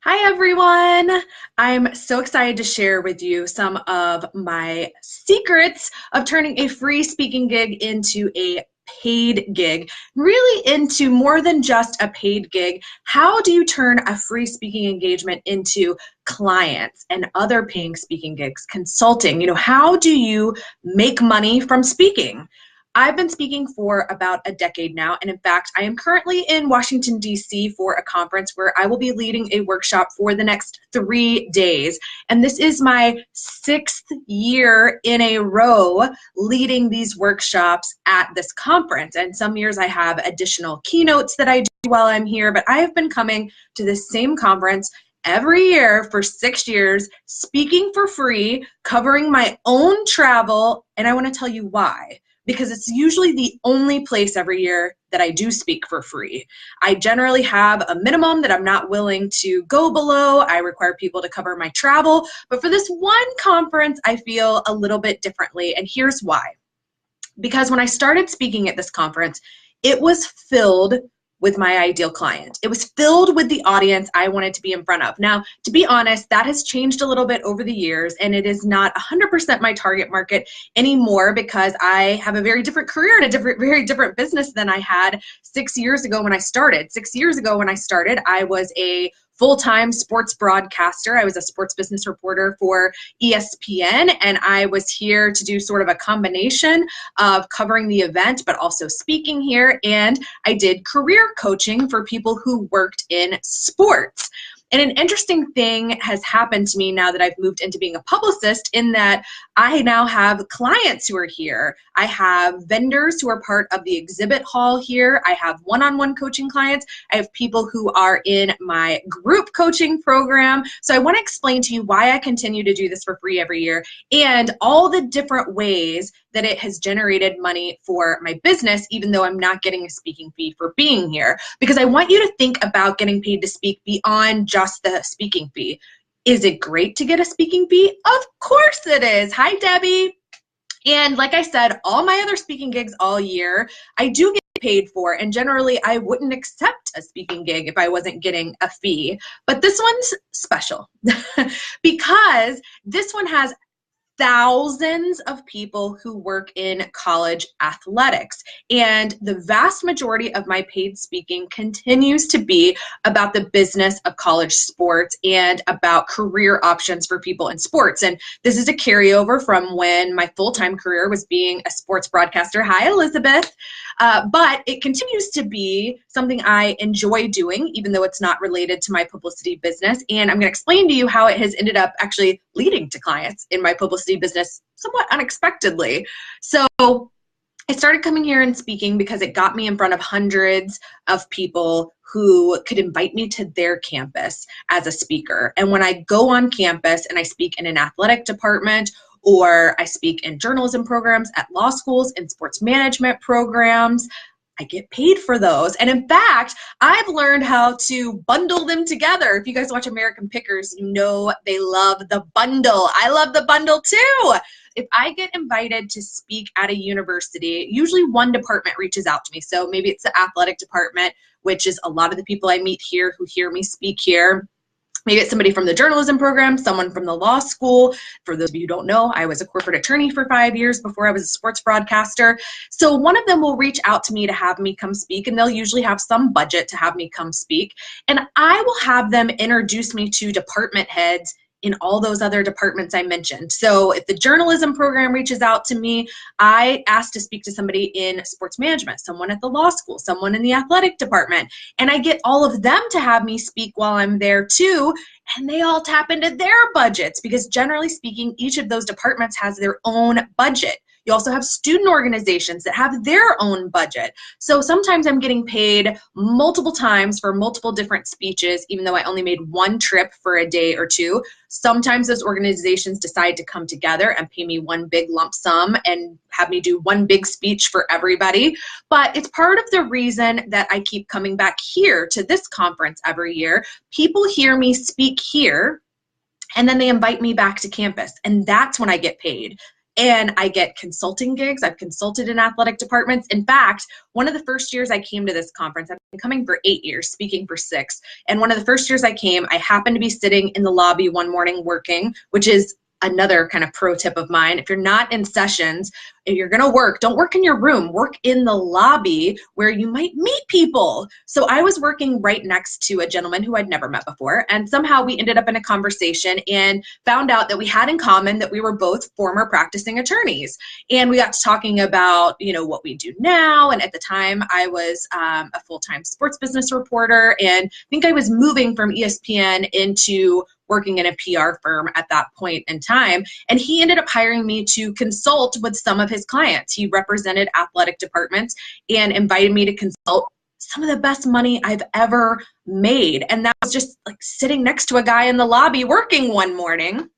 Hi, everyone. I'm so excited to share with you some of my secrets of turning a free speaking gig into a paid gig, really into more than just a paid gig. How do you turn a free speaking engagement into clients and other paying speaking gigs, consulting? How do you make money from speaking? I've been speaking for about a decade now, and in fact, I am currently in Washington, D.C. for a conference where I will be leading a workshop for the next 3 days. And this is my 6th year in a row leading these workshops at this conference. And some years I have additional keynotes that I do while I'm here, but I have been coming to this same conference every year for 6 years, speaking for free, covering my own travel, and I want to tell you why. Because it's usually the only place every year that I do speak for free. I generally have a minimum that I'm not willing to go below. I require people to cover my travel. But for this one conference, I feel a little bit differently. And here's why. Because when I started speaking at this conference, it was filled with my ideal client. It was filled with the audience I wanted to be in front of. Now, to be honest, that has changed a little bit over the years, and it is not 100% my target market anymore because I have a very different career and a very different business than I had 6 years ago when I started. 6 years ago when I started, I was a full-time sports broadcaster. I was a sports business reporter for ESPN, and I was here to do sort of a combination of covering the event, but also speaking here. And I did career coaching for people who worked in sports. And an interesting thing has happened to me now that I've moved into being a publicist in that I now have clients who are here. I have vendors who are part of the exhibit hall here. I have one-on-one coaching clients. I have people who are in my group coaching program. So I want to explain to you why I continue to do this for free every year and all the different ways that it has generated money for my business, even though I'm not getting a speaking fee for being here. Because I want you to think about getting paid to speak beyond just the speaking fee. Is it great to get a speaking fee? Of course it is. Hi, Debbie. And like I said, all my other speaking gigs all year, I do get paid for, and generally I wouldn't accept a speaking gig if I wasn't getting a fee. But this one's special because this one has thousands of people who work in college athletics. And the vast majority of my paid speaking continues to be about the business of college sports and about career options for people in sports. And this is a carryover from when my full-time career was being a sports broadcaster. Hi, Elizabeth. But it continues to be something I enjoy doing, even though it's not related to my publicity business. And I'm going to explain to you how it has ended up actually leading to clients in my publicity business somewhat unexpectedly. So I started coming here and speaking because it got me in front of hundreds of people who could invite me to their campus as a speaker. And when I go on campus and I speak in an athletic department, or I speak in journalism programs at law schools and sports management programs, I get paid for those. And in fact, I've learned how to bundle them together. If you guys watch American Pickers, you know they love the bundle. I love the bundle too. If I get invited to speak at a university, usually one department reaches out to me. So maybe it's the athletic department, which is a lot of the people I meet here who hear me speak here. Maybe it's somebody from the journalism program, someone from the law school. For those of you who don't know, I was a corporate attorney for 5 years before I was a sports broadcaster. So one of them will reach out to me to have me come speak, and they'll usually have some budget to have me come speak. And I will have them introduce me to department heads in all those other departments I mentioned. So if the journalism program reaches out to me, I ask to speak to somebody in sports management, someone at the law school, someone in the athletic department, and I get all of them to have me speak while I'm there too, and they all tap into their budgets because generally speaking, each of those departments has their own budget. You also have student organizations that have their own budget. So sometimes I'm getting paid multiple times for multiple different speeches, even though I only made one trip for a day or two. Sometimes those organizations decide to come together and pay me one big lump sum and have me do one big speech for everybody. But it's part of the reason that I keep coming back here to this conference every year. People hear me speak here, and then they invite me back to campus, and that's when I get paid. and I get consulting gigs. I've consulted in athletic departments. In fact, one of the first years I came to this conference, I've been coming for 8 years, speaking for 6. And one of the first years I came, I happened to be sitting in the lobby one morning working, which is another kind of pro tip of mine. If you're not in sessions, if you're going to work, don't work in your room, work in the lobby where you might meet people. So I was working right next to a gentleman who I'd never met before. And somehow we ended up in a conversation and found out that we had in common that we were both former practicing attorneys. And we got to talking about, what we do now. And at the time I was a full-time sports business reporter. And I think I was moving from ESPN into working in a PR firm at that point in time. And he ended up hiring me to consult with some of his clients. He represented athletic departments and invited me to consult some of the best money I've ever made. And that was just like sitting next to a guy in the lobby working one morning.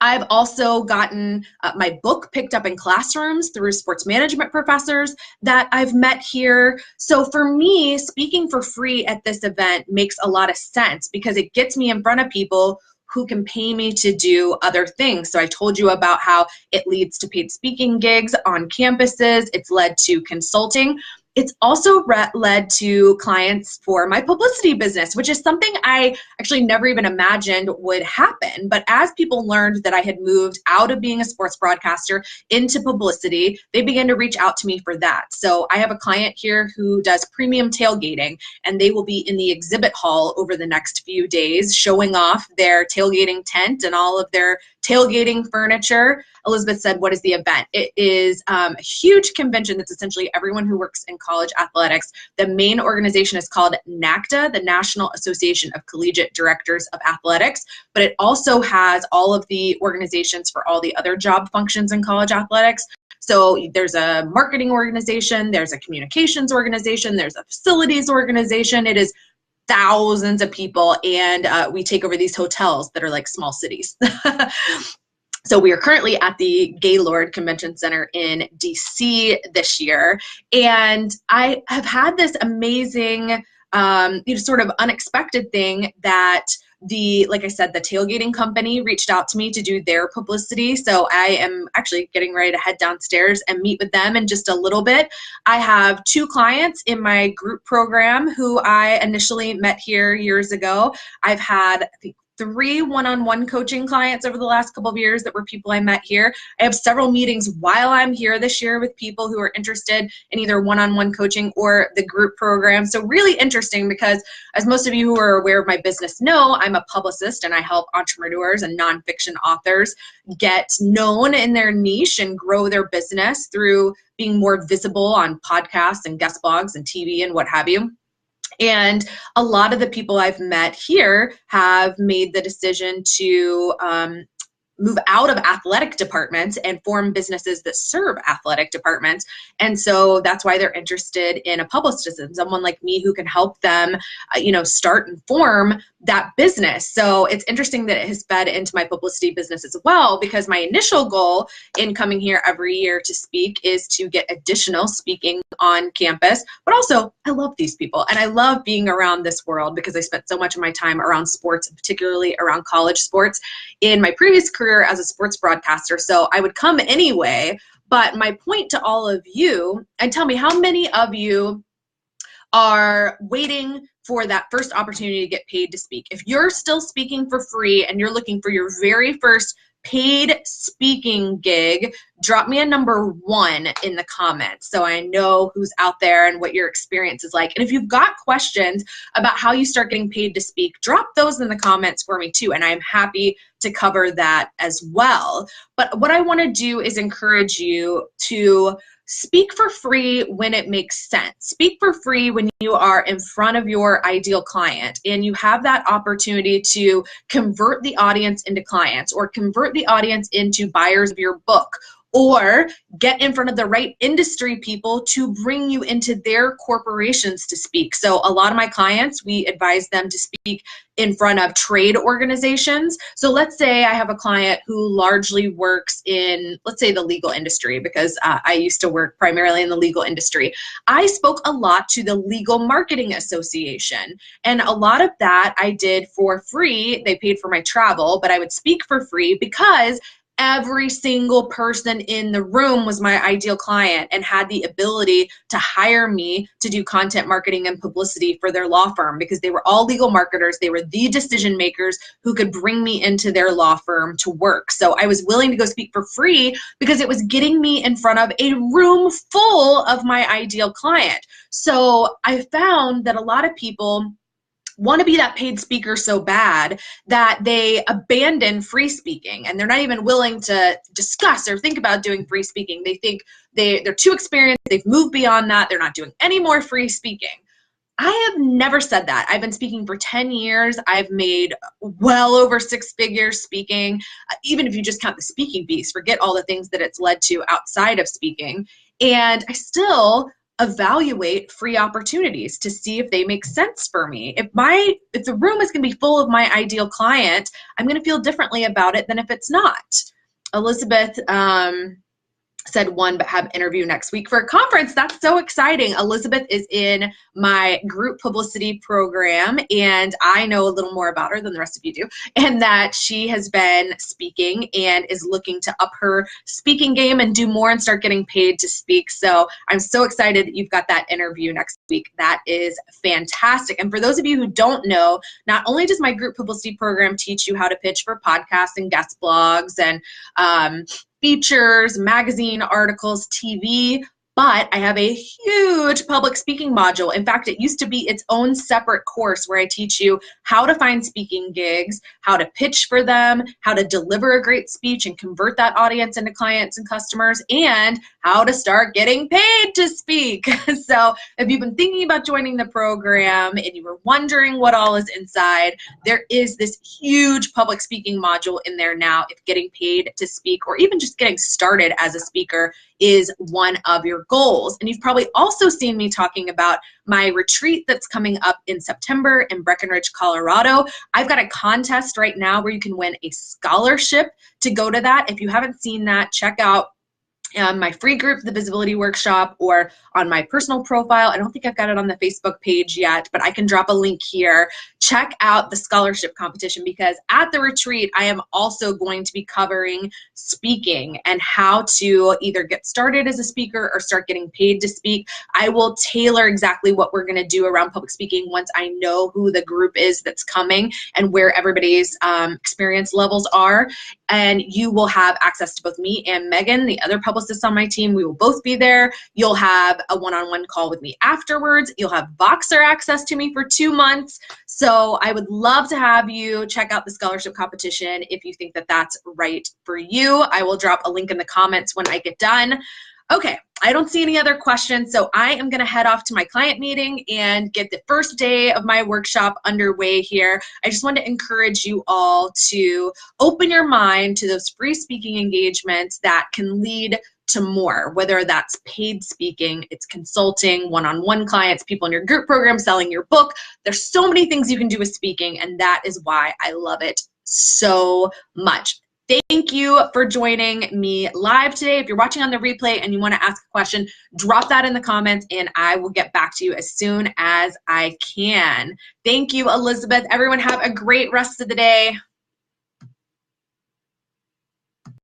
I've also gotten my book picked up in classrooms through sports management professors that I've met here. So for me, speaking for free at this event makes a lot of sense because it gets me in front of people who can pay me to do other things. So I told you about how it leads to paid speaking gigs on campuses. It's led to consulting. It's also led to clients for my publicity business, which is something I actually never even imagined would happen. But as people learned that I had moved out of being a sports broadcaster into publicity, they began to reach out to me for that. So I have a client here who does premium tailgating, and they will be in the exhibit hall over the next few days, showing off their tailgating tent and all of their tailgating furniture. Elizabeth said, what is the event? It is a huge convention that's essentially everyone who works in college athletics. The main organization is called NACDA, the National Association of Collegiate Directors of Athletics, but it also has all of the organizations for all the other job functions in college athletics. So there's a marketing organization, there's a communications organization, there's a facilities organization. It is thousands of people, and we take over these hotels that are like small cities. So we are currently at the Gaylord Convention Center in DC this year, and I have had this amazing, sort of unexpected thing that like I said, the tailgating company reached out to me to do their publicity. So I am actually getting ready to head downstairs and meet with them in just a little bit. I have 2 clients in my group program who I initially met here years ago. I've had, I think, 3 one-on-one coaching clients over the last couple of years that were people I met here. I have several meetings while I'm here this year with people who are interested in either one-on-one coaching or the group program. So really interesting because, as most of you who are aware of my business know, I'm a publicist and I help entrepreneurs and nonfiction authors get known in their niche and grow their business through being more visible on podcasts and guest blogs and TV and what have you. And a lot of the people I've met here have made the decision to move out of athletic departments and form businesses that serve athletic departments. And so that's why they're interested in a publicist, someone like me who can help them, start and form that business. So it's interesting that it has fed into my publicity business as well, because my initial goal in coming here every year to speak is to get additional speaking on campus. But also, I love these people and I love being around this world because I spent so much of my time around sports, and particularly around college sports in my previous career as a sports broadcaster. So I would come anyway. But my point to all of you, and tell me how many of you are waiting for that first opportunity to get paid to speak. If you're still speaking for free and you're looking for your very first paid speaking gig, drop me a number 1 in the comments so I know who's out there and what your experience is like. And if you've got questions about how you start getting paid to speak, drop those in the comments for me too, and I'm happy to cover that as well. But what I want to do is encourage you to speak for free when it makes sense. Speak for free when you are in front of your ideal client and you have that opportunity to convert the audience into clients or convert the audience into buyers of your book, or get in front of the right industry people to bring you into their corporations to speak. So a lot of my clients, we advise them to speak in front of trade organizations. So let's say I have a client who largely works in, let's say, the legal industry, because I used to work primarily in the legal industry. I spoke a lot to the Legal Marketing Association, and a lot of that I did for free. They paid for my travel, but I would speak for free because every single person in the room was my ideal client and had the ability to hire me to do content marketing and publicity for their law firm, because they were all legal marketers. They were the decision makers who could bring me into their law firm to work. So I was willing to go speak for free because it was getting me in front of a room full of my ideal client. So I found that a lot of people want to be that paid speaker so bad that they abandon free speaking, and they're not even willing to discuss or think about doing free speaking. They think they're too experienced, they've moved beyond that, they're not doing any more free speaking. I have never said that. I've been speaking for 10 years. I've made well over 6 figures speaking, even if you just count the speaking piece, forget all the things that it's led to outside of speaking. And I still evaluate free opportunities to see if they make sense for me. If the room is going to be full of my ideal client, I'm going to feel differently about it than if it's not. Elizabeth said one, but have interview next week for a conference. That's so exciting. Elizabeth is in my group publicity program, and I know a little more about her than the rest of you do, and that she has been speaking and is looking to up her speaking game and do more and start getting paid to speak. So I'm so excited that you've got that interview next week. That is fantastic. And for those of you who don't know, not only does my group publicity program teach you how to pitch for podcasts and guest blogs and features, magazine articles, TV, but I have a huge public speaking module. In fact, it used to be its own separate course where I teach you how to find speaking gigs, how to pitch for them, how to deliver a great speech and convert that audience into clients and customers, and how to start getting paid to speak. So if you've been thinking about joining the program and you were wondering what all is inside, there is this huge public speaking module in there now if getting paid to speak or even just getting started as a speaker is one of your goals. And you've probably also seen me talking about my retreat that's coming up in September in Breckenridge, Colorado. I've got a contest right now where you can win a scholarship to go to that. If you haven't seen that, check out my free group, the Visibility Workshop, or on my personal profile. I don't think I've got it on the Facebook page yet, but I can drop a link here. Check out the scholarship competition, because at the retreat, I am also going to be covering speaking and how to either get started as a speaker or start getting paid to speak. I will tailor exactly what we're going to do around public speaking once I know who the group is that's coming and where everybody's experience levels are. And you will have access to both me and Megan, the other publicist on my team. We will both be there. You'll have a one-on-one call with me afterwards. You'll have Voxer access to me for 2 months. So I would love to have you check out the scholarship competition if you think that that's right for you. I will drop a link in the comments when I get done. Okay, I don't see any other questions, so I am gonna head off to my client meeting and get the first day of my workshop underway here. I just want to encourage you all to open your mind to those free speaking engagements that can lead to more, whether that's paid speaking, it's consulting, one-on-one clients, people in your group program, selling your book. There's so many things you can do with speaking, and that is why I love it so much. Thank you for joining me live today. If you're watching on the replay and you want to ask a question, drop that in the comments and I will get back to you as soon as I can. Thank you, Elizabeth. Everyone have a great rest of the day.